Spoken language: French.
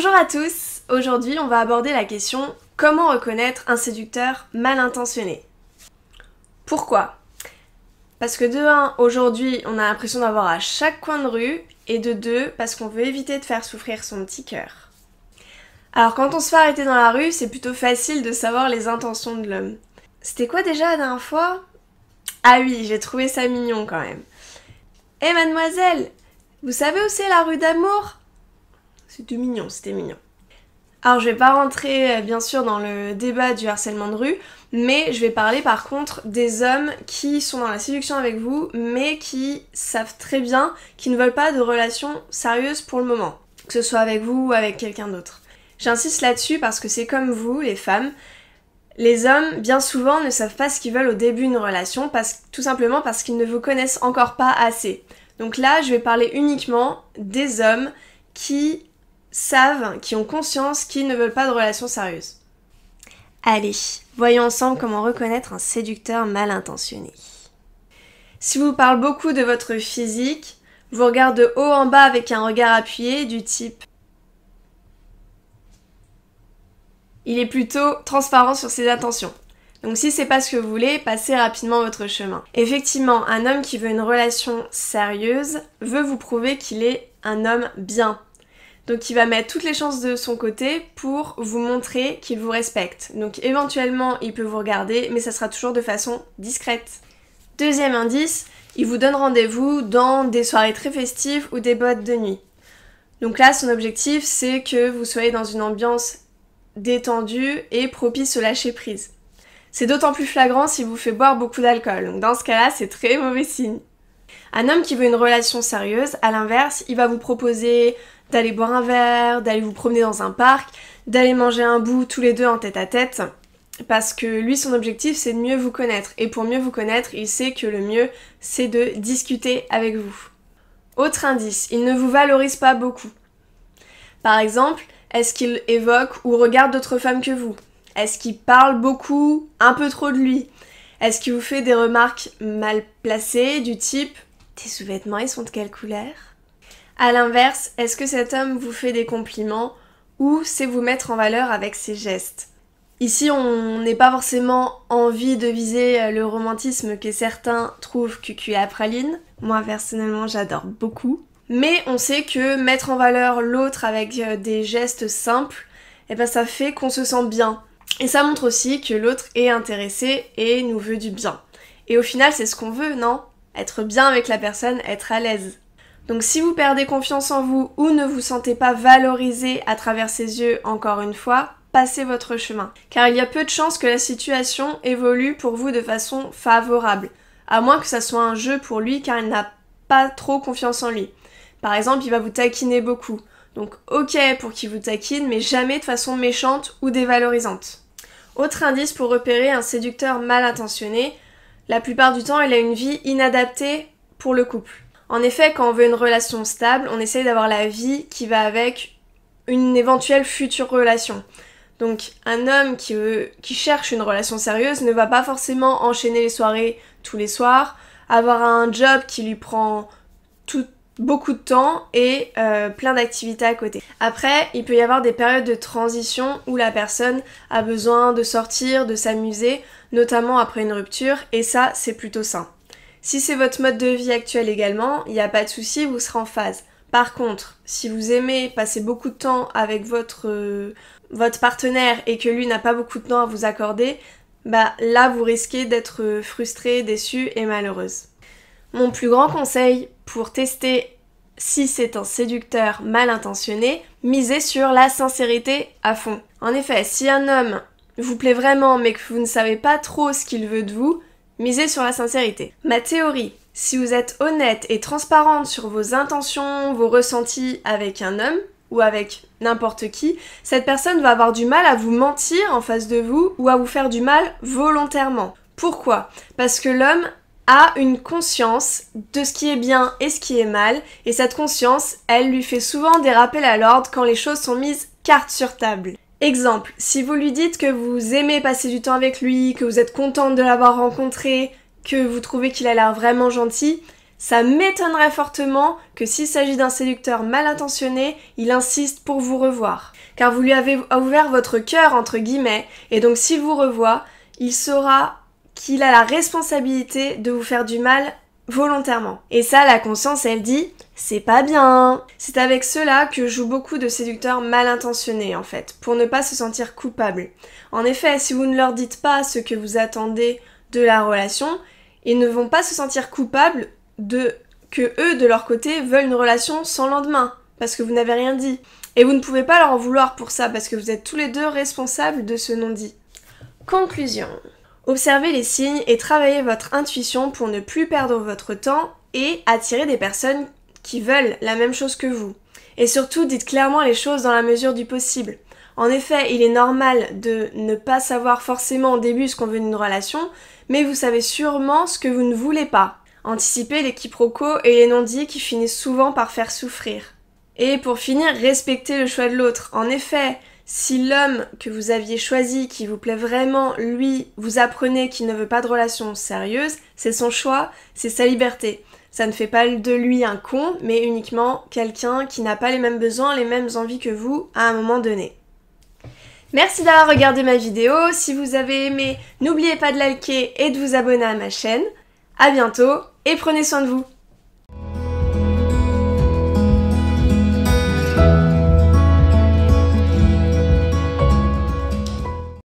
Bonjour à tous, aujourd'hui on va aborder la question comment reconnaître un séducteur mal intentionné. Pourquoi ? Parce que de 1, aujourd'hui on a l'impression d'avoir à chaque coin de rue, et de 2, parce qu'on veut éviter de faire souffrir son petit cœur. Alors quand on se fait arrêter dans la rue, c'est plutôt facile de savoir les intentions de l'homme. C'était quoi déjà la dernière fois ? Ah oui, j'ai trouvé ça mignon quand même. Eh mademoiselle, vous savez où c'est la rue d'Amour ? C'était mignon. Alors je vais pas rentrer bien sûr dans le débat du harcèlement de rue, mais je vais parler par contre des hommes qui sont dans la séduction avec vous, mais qui savent très bien qu'ils ne veulent pas de relation sérieuse pour le moment, que ce soit avec vous ou avec quelqu'un d'autre. J'insiste là-dessus parce que c'est comme vous, les femmes, les hommes bien souvent ne savent pas ce qu'ils veulent au début d'une relation, tout simplement parce qu'ils ne vous connaissent encore pas assez. Donc là je vais parler uniquement des hommes qui savent, qui ont conscience qu'ils ne veulent pas de relation sérieuse. Allez, voyons ensemble comment reconnaître un séducteur mal intentionné. Si vous parle beaucoup de votre physique, vous regarde de haut en bas avec un regard appuyé du type il est plutôt transparent sur ses intentions. Donc si c'est pas ce que vous voulez, passez rapidement votre chemin. Effectivement, un homme qui veut une relation sérieuse veut vous prouver qu'il est un homme bien. Donc il va mettre toutes les chances de son côté pour vous montrer qu'il vous respecte. Donc éventuellement il peut vous regarder, mais ça sera toujours de façon discrète. Deuxième indice, il vous donne rendez-vous dans des soirées très festives ou des boîtes de nuit. Donc là son objectif c'est que vous soyez dans une ambiance détendue et propice au lâcher prise. C'est d'autant plus flagrant s'il vous fait boire beaucoup d'alcool, donc dans ce cas-là c'est très mauvais signe. Un homme qui veut une relation sérieuse, à l'inverse, il va vous proposer d'aller boire un verre, d'aller vous promener dans un parc, d'aller manger un bout tous les deux en tête à tête, parce que lui, son objectif, c'est de mieux vous connaître. Et pour mieux vous connaître, il sait que le mieux, c'est de discuter avec vous. Autre indice, il ne vous valorise pas beaucoup. Par exemple, est-ce qu'il évoque ou regarde d'autres femmes que vous ? Est-ce qu'il parle beaucoup, un peu trop de lui ? Est-ce qu'il vous fait des remarques mal placées, du type « tes sous-vêtements, ils sont de quelle couleur ?» A l'inverse, est-ce que cet homme vous fait des compliments ou sait vous mettre en valeur avec ses gestes ? Ici, on n'est pas forcément envie de viser le romantisme que certains trouvent cucu à praline. Moi, personnellement, j'adore beaucoup. Mais on sait que mettre en valeur l'autre avec des gestes simples, ça fait qu'on se sent bien. Et ça montre aussi que l'autre est intéressé et nous veut du bien. Et au final, c'est ce qu'on veut, non ? Être bien avec la personne, être à l'aise. Donc si vous perdez confiance en vous ou ne vous sentez pas valorisé à travers ses yeux, encore une fois, passez votre chemin. Car il y a peu de chances que la situation évolue pour vous de façon favorable. À moins que ça soit un jeu pour lui car il n'a pas trop confiance en lui. Par exemple, il va vous taquiner beaucoup. Donc ok pour qu'il vous taquine, mais jamais de façon méchante ou dévalorisante. Autre indice pour repérer un séducteur mal intentionné, la plupart du temps il a une vie inadaptée pour le couple. En effet, quand on veut une relation stable, on essaye d'avoir la vie qui va avec une éventuelle future relation. Donc un homme qui cherche une relation sérieuse ne va pas forcément enchaîner les soirées tous les soirs, avoir un job qui lui prend beaucoup de temps et plein d'activités à côté. Après, il peut y avoir des périodes de transition où la personne a besoin de sortir, de s'amuser, notamment après une rupture, et ça, c'est plutôt sain. Si c'est votre mode de vie actuel également, il n'y a pas de souci, vous serez en phase. Par contre, si vous aimez passer beaucoup de temps avec votre partenaire et que lui n'a pas beaucoup de temps à vous accorder, là vous risquez d'être frustré, déçu et malheureuse. Mon plus grand conseil pour tester si c'est un séducteur mal intentionné, misez sur la sincérité à fond. En effet, si un homme vous plaît vraiment mais que vous ne savez pas trop ce qu'il veut de vous, misez sur la sincérité. Ma théorie, si vous êtes honnête et transparente sur vos intentions, vos ressentis avec un homme ou avec n'importe qui, cette personne va avoir du mal à vous mentir en face de vous ou à vous faire du mal volontairement. Pourquoi ? Parce que l'homme a une conscience de ce qui est bien et ce qui est mal, et cette conscience, elle lui fait souvent des rappels à l'ordre quand les choses sont mises carte sur table. Exemple, si vous lui dites que vous aimez passer du temps avec lui, que vous êtes contente de l'avoir rencontré, que vous trouvez qu'il a l'air vraiment gentil, Ça m'étonnerait fortement que s'il s'agit d'un séducteur mal intentionné, il insiste pour vous revoir. Car vous lui avez ouvert votre cœur, entre guillemets, et donc s'il vous revoit, il saura qu'il a la responsabilité de vous faire du mal volontairement. Et ça, la conscience, elle dit, c'est pas bien. C'est avec cela que jouent beaucoup de séducteurs mal intentionnés, en fait, pour ne pas se sentir coupables. En effet, si vous ne leur dites pas ce que vous attendez de la relation, ils ne vont pas se sentir coupables que eux, de leur côté, veulent une relation sans lendemain, parce que vous n'avez rien dit. Et vous ne pouvez pas leur en vouloir pour ça, parce que vous êtes tous les deux responsables de ce non-dit. Conclusion. Observez les signes et travaillez votre intuition pour ne plus perdre votre temps et attirer des personnes qui veulent la même chose que vous. Et surtout, dites clairement les choses dans la mesure du possible. En effet, il est normal de ne pas savoir forcément au début ce qu'on veut d'une relation, mais vous savez sûrement ce que vous ne voulez pas. Anticipez les quiproquos et les non-dits qui finissent souvent par faire souffrir. Et pour finir, respectez le choix de l'autre. En effet, si l'homme que vous aviez choisi, qui vous plaît vraiment, lui, vous apprenez qu'il ne veut pas de relation sérieuse, c'est son choix, c'est sa liberté. Ça ne fait pas de lui un con, mais uniquement quelqu'un qui n'a pas les mêmes besoins, les mêmes envies que vous à un moment donné. Merci d'avoir regardé ma vidéo. Si vous avez aimé, n'oubliez pas de liker et de vous abonner à ma chaîne. À bientôt et prenez soin de vous.